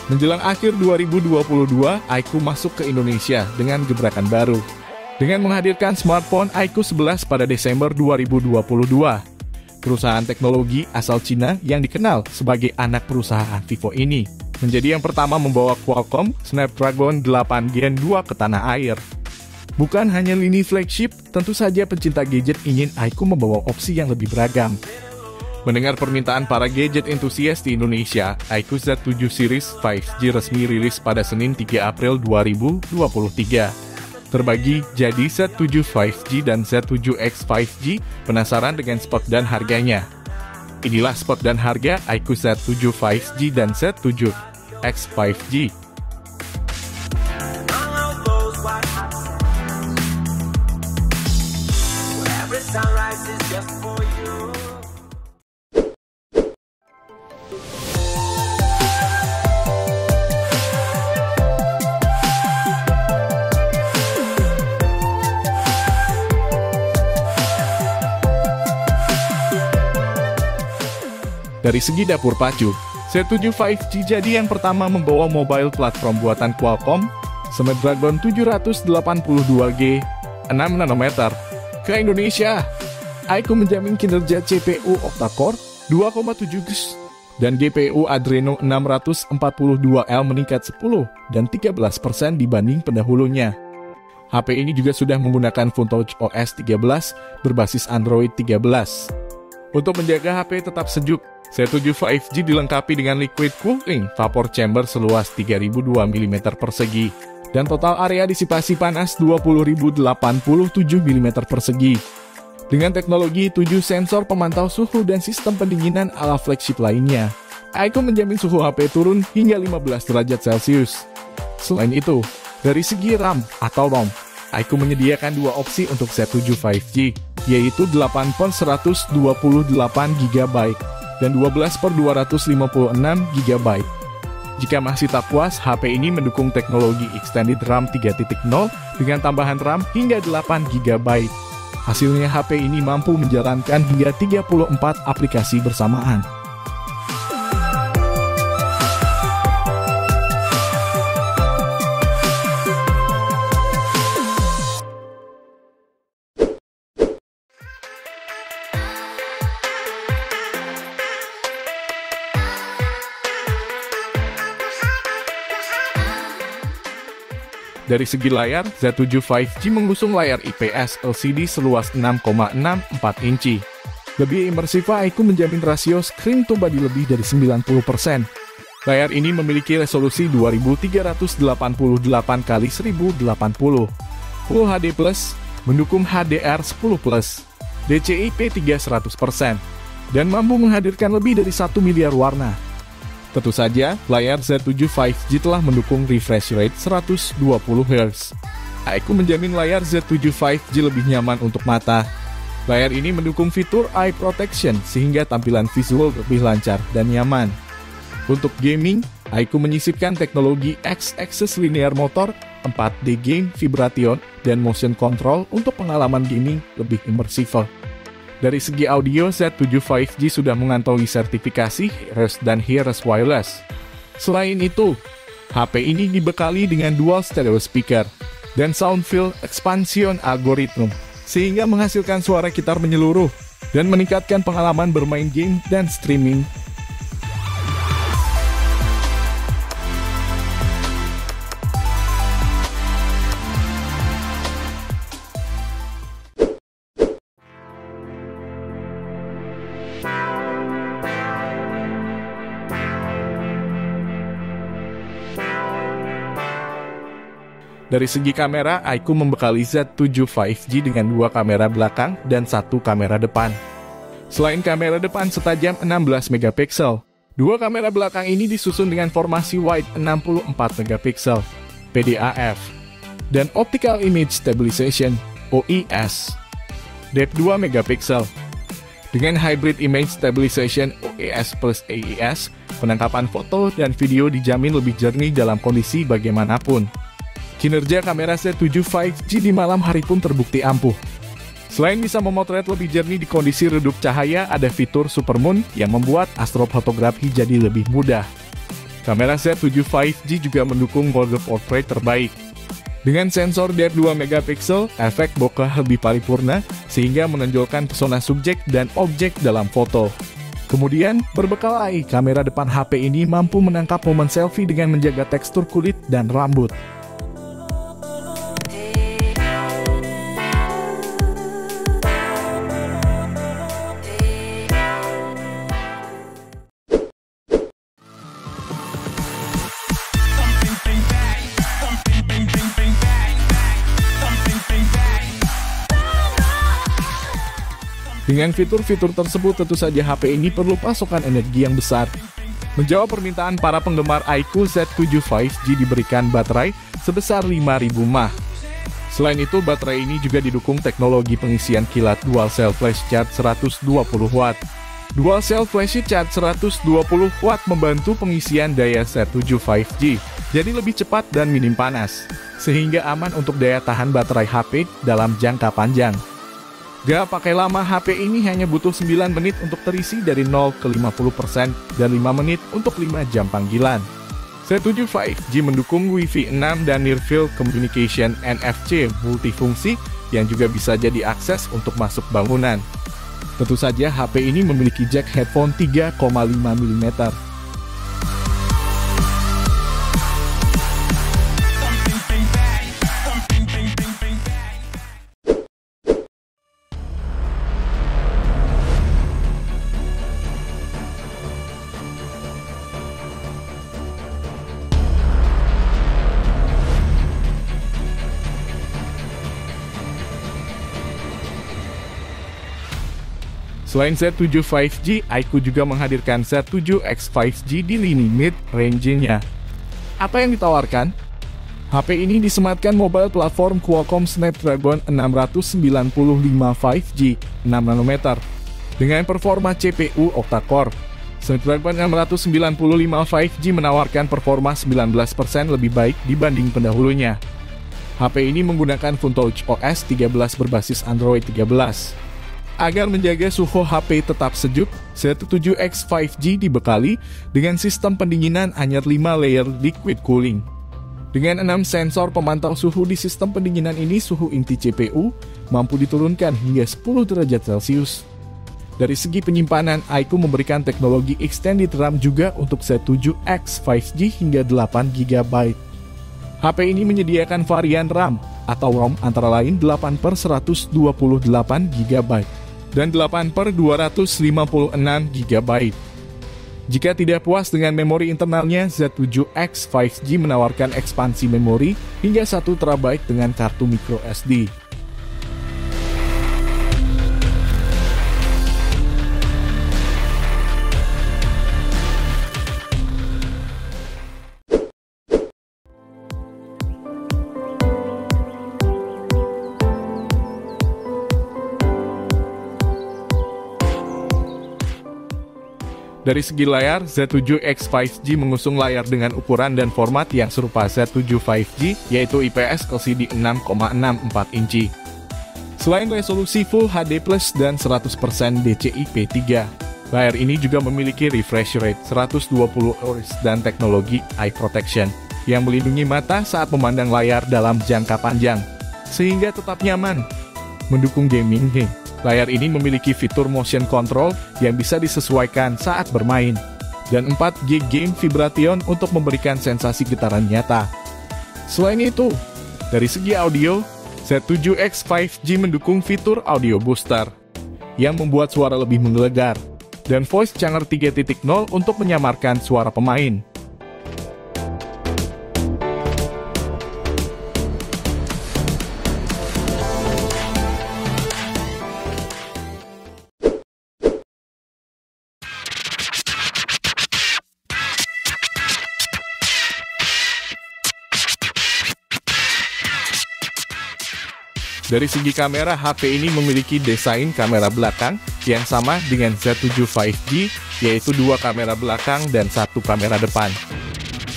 Menjelang akhir 2022, iQOO masuk ke Indonesia dengan gebrakan baru. Dengan menghadirkan smartphone iQOO 11 pada Desember 2022. Perusahaan teknologi asal Cina yang dikenal sebagai anak perusahaan Vivo ini menjadi yang pertama membawa Qualcomm Snapdragon 8 Gen 2 ke tanah air. Bukan hanya lini flagship, tentu saja pencinta gadget ingin iQOO membawa opsi yang lebih beragam. Mendengar permintaan para gadget entusias di Indonesia, iQOO Z7 Series 5G resmi rilis pada Senin 3 April 2023. Terbagi jadi Z7 5G dan Z7X 5G, penasaran dengan spek dan harganya? Inilah spek dan harga iQOO Z7 5G dan Z7X 5G. Dari segi dapur pacu, Z7 5G jadi yang pertama membawa mobile platform buatan Qualcomm Snapdragon 782G 6 nanometer ke Indonesia. iQOO menjamin kinerja CPU octa-core 2,7 GHz dan GPU Adreno 642L meningkat 10 dan 13% dibanding pendahulunya. HP ini juga sudah menggunakan FunTouch OS 13 berbasis Android 13. Untuk menjaga HP tetap sejuk, Z7 5G dilengkapi dengan liquid cooling vapor chamber seluas 3002 mm persegi dan total area disipasi panas 20.087 mm persegi. Dengan teknologi 7 sensor pemantau suhu dan sistem pendinginan ala flagship lainnya, iQOO menjamin suhu HP turun hingga 15 derajat Celcius. Selain itu, dari segi RAM atau ROM, iQOO menyediakan dua opsi untuk Z7 5G, yaitu 8/128GB dan 12/256 GB. Jika masih tak puas, HP ini mendukung teknologi Extended RAM 3.0 dengan tambahan RAM hingga 8 GB. Hasilnya HP ini mampu menjalankan hingga 34 aplikasi bersamaan. Dari segi layar, Z7 5G mengusung layar IPS LCD seluas 6,64 inci. Lebih imersif, iQOO menjamin rasio screen to body lebih dari 90%. Layar ini memiliki resolusi 2388x1080, Full HD+, mendukung HDR10+, DCI-P3 100%, dan mampu menghadirkan lebih dari 1 miliar warna. Tentu saja, layar Z7 5G telah mendukung refresh rate 120 Hz. iQOO menjamin layar Z7 5G lebih nyaman untuk mata. Layar ini mendukung fitur eye protection sehingga tampilan visual lebih lancar dan nyaman. Untuk gaming, iQOO menyisipkan teknologi X-Axis Linear Motor, 4D Game Vibration, dan Motion Control untuk pengalaman gaming lebih imersif. Dari segi audio, Z7 5G sudah mengantongi sertifikasi HERES dan HERES Wireless. Selain itu, HP ini dibekali dengan dual stereo speaker dan sound field expansion algorithm, sehingga menghasilkan suara gitar menyeluruh dan meningkatkan pengalaman bermain game dan streaming. Dari segi kamera, iQOO membekali Z7 5G dengan dua kamera belakang dan satu kamera depan. Selain kamera depan setajam 16 MP, dua kamera belakang ini disusun dengan formasi wide 64 MP, PDAF, dan Optical Image Stabilization, OIS, depth 2 MP. Dengan Hybrid Image Stabilization, OIS plus AIS, penangkapan foto dan video dijamin lebih jernih dalam kondisi bagaimanapun. Kinerja kamera Z7 5G di malam hari pun terbukti ampuh. Selain bisa memotret lebih jernih di kondisi redup cahaya, ada fitur Supermoon yang membuat astrofotografi jadi lebih mudah. Kamera Z7 5G juga mendukung mode portrait terbaik. Dengan sensor depth 2 megapiksel, efek bokeh lebih paripurna, sehingga menonjolkan pesona subjek dan objek dalam foto. Kemudian, berbekal AI, kamera depan HP ini mampu menangkap momen selfie dengan menjaga tekstur kulit dan rambut. Dengan fitur-fitur tersebut, tentu saja HP ini perlu pasokan energi yang besar. Menjawab permintaan para penggemar, iQOO Z7 5G diberikan baterai sebesar 5000 mAh. Selain itu, baterai ini juga didukung teknologi pengisian kilat Dual Cell Flash Charge 120W. Dual Cell Flash Charge 120W membantu pengisian daya Z7 5G, jadi lebih cepat dan minim panas, sehingga aman untuk daya tahan baterai HP dalam jangka panjang. Gak pakai lama, HP ini hanya butuh 9 menit untuk terisi dari 0 ke 50% dan 5 menit untuk 5 jam panggilan. Z7 5G mendukung Wi-Fi 6 dan Near Field Communication NFC multifungsi yang juga bisa jadi akses untuk masuk bangunan. Tentu saja HP ini memiliki jack headphone 3,5 mm. Selain Z7 5G, iQOO juga menghadirkan Z7X 5G di lini mid-range-nya. Apa yang ditawarkan? HP ini disematkan mobile platform Qualcomm Snapdragon 695 5G 6nm dengan performa CPU octa-core. Snapdragon 695 5G menawarkan performa 19% lebih baik dibanding pendahulunya. HP ini menggunakan FunTouch OS 13 berbasis Android 13. Agar menjaga suhu HP tetap sejuk, Z7X 5G dibekali dengan sistem pendinginan anyar 5 layer liquid cooling. Dengan 6 sensor pemantau suhu di sistem pendinginan ini, suhu inti CPU mampu diturunkan hingga 10 derajat Celcius. Dari segi penyimpanan, iQOO memberikan teknologi extended RAM juga untuk Z7X 5G hingga 8GB. HP ini menyediakan varian RAM atau ROM antara lain 8/128GB dan 8/256GB. Jika tidak puas dengan memori internalnya, Z7X 5G menawarkan ekspansi memori hingga 1TB dengan kartu microSD. Dari segi layar, Z7X 5G mengusung layar dengan ukuran dan format yang serupa Z7 5G, yaitu IPS LCD 6,64 inci. Selain resolusi Full HD Plus dan 100% DCI-P3, layar ini juga memiliki refresh rate 120 Hz dan teknologi eye protection yang melindungi mata saat memandang layar dalam jangka panjang, sehingga tetap nyaman. Mendukung gaming. Layar ini memiliki fitur motion control yang bisa disesuaikan saat bermain, dan 4G Game Vibration untuk memberikan sensasi getaran nyata. Selain itu, dari segi audio, Z7X 5G mendukung fitur Audio Booster yang membuat suara lebih menggelegar, dan Voice Changer 3.0 untuk menyamarkan suara pemain. Dari segi kamera, HP ini memiliki desain kamera belakang yang sama dengan Z7 5G, yaitu 2 kamera belakang dan 1 kamera depan.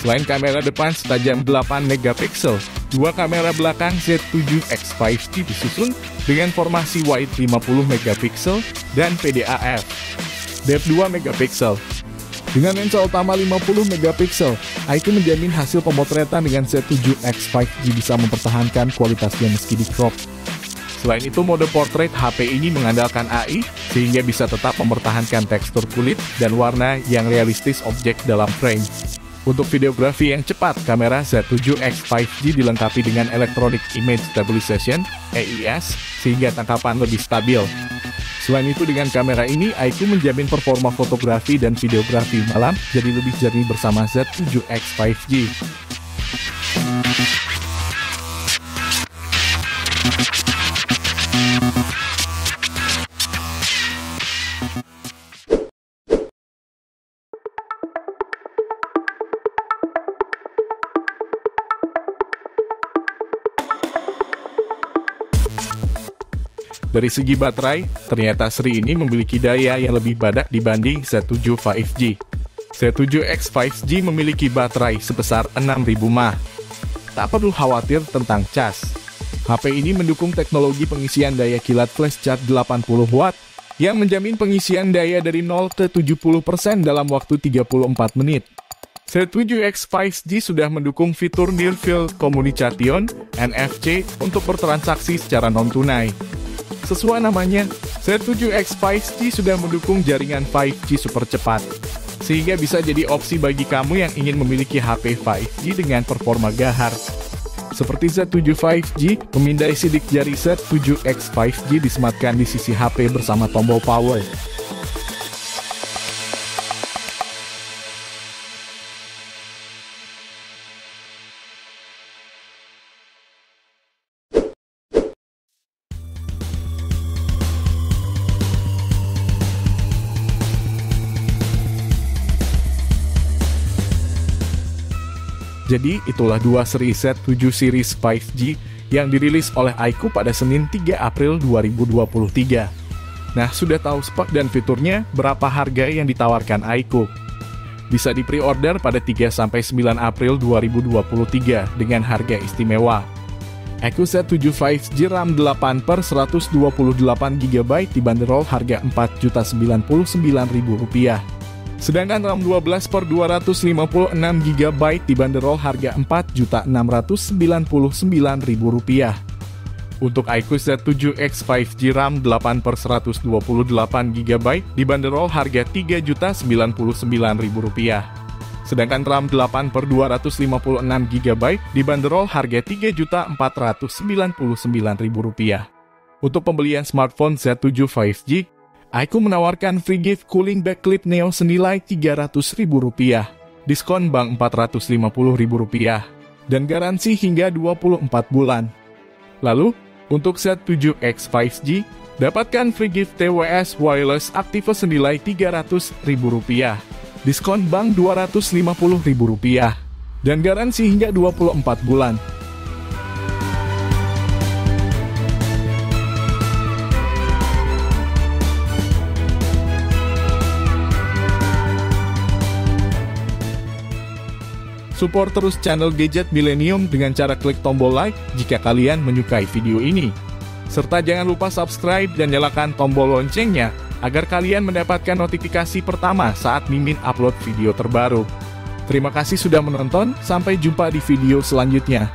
Selain kamera depan setajam 8 megapiksel, 2 kamera belakang Z7X 5G disusun dengan formasi wide 50 megapiksel dan PDAF, depth 2 megapiksel. Dengan lensa utama 50 megapiksel, iQOO menjamin hasil pemotretan dengan Z7X 5G bisa mempertahankan kualitasnya meski di crop. Selain itu, mode portrait HP ini mengandalkan AI, sehingga bisa tetap mempertahankan tekstur kulit dan warna yang realistis objek dalam frame. Untuk videografi yang cepat, kamera Z7X 5G dilengkapi dengan Electronic Image Stabilization (EIS), sehingga tangkapan lebih stabil. Selain itu, dengan kamera ini, iQOO menjamin performa fotografi dan videografi malam jadi lebih jernih bersama Z7X 5G. Dari segi baterai, ternyata seri ini memiliki daya yang lebih padat dibanding Z7 5G. Z7X 5G memiliki baterai sebesar 6000 mAh. Tak perlu khawatir tentang cas. HP ini mendukung teknologi pengisian daya kilat flash charge 80 watt yang menjamin pengisian daya dari 0 ke 70% dalam waktu 34 menit. Z7X 5G sudah mendukung fitur Near Field Communication (NFC) untuk bertransaksi secara non-tunai. Sesuai namanya, Z7X 5G sudah mendukung jaringan 5G super cepat, sehingga bisa jadi opsi bagi kamu yang ingin memiliki HP 5G dengan performa gahar. Seperti Z7 5G, pemindai sidik jari Z7X 5G disematkan di sisi HP bersama tombol power. Jadi, itulah dua seri Z7 series 5G yang dirilis oleh iQOO pada Senin 3 April 2023. Nah, sudah tahu spek dan fiturnya, berapa harga yang ditawarkan iQOO? Bisa di-pre-order pada 3-9 April 2023 dengan harga istimewa. iQOO Z7 5G RAM 8 per 128 GB dibanderol harga Rp4.099.000. Sedangkan RAM 12 per 256 GB dibanderol harga Rp4.699.000. Untuk iQOO Z7X 5G RAM 8 per 128 GB dibanderol harga Rp3.099.000. Sedangkan RAM 8 per 256 GB dibanderol harga Rp3.499.000. Untuk pembelian smartphone Z7 5G, iQOO menawarkan free gift cooling backclip Neo senilai Rp300.000, diskon bank Rp450.000, dan garansi hingga 24 bulan. Lalu, untuk Z7X 5G, dapatkan free gift TWS Wireless Active senilai Rp300.000, diskon bank Rp250.000, dan garansi hingga 24 bulan. Support terus channel Gadget Millennium dengan cara klik tombol like jika kalian menyukai video ini. Serta jangan lupa subscribe dan nyalakan tombol loncengnya agar kalian mendapatkan notifikasi pertama saat Mimin upload video terbaru. Terima kasih sudah menonton, sampai jumpa di video selanjutnya.